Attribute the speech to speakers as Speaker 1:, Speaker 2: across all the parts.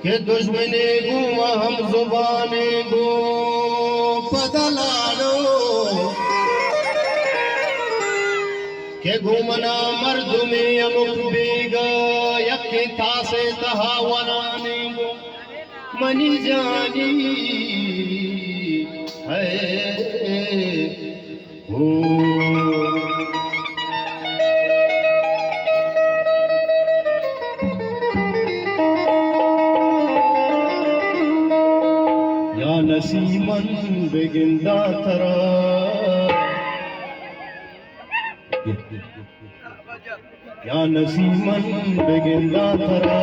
Speaker 1: के दुश्मने गो हम जुबाने गो पदलालो के घूमना मर्द में अमुक बेगा यकी था से तहावराने गो मनी जानी है हो या नसीमन बेगिंदा तरा या नसीमन बेगिंदा तरा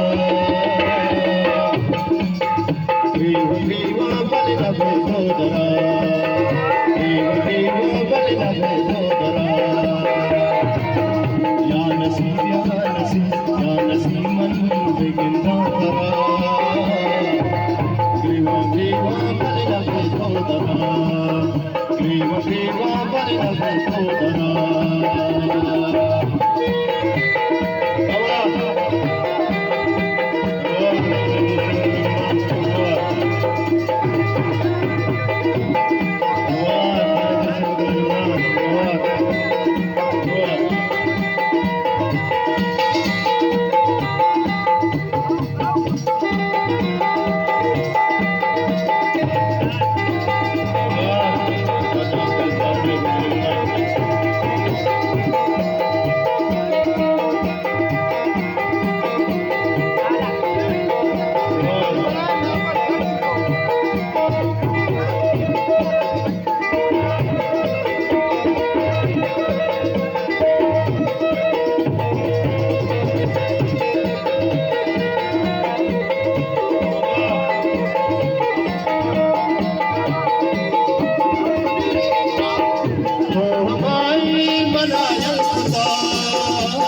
Speaker 1: वीवा बल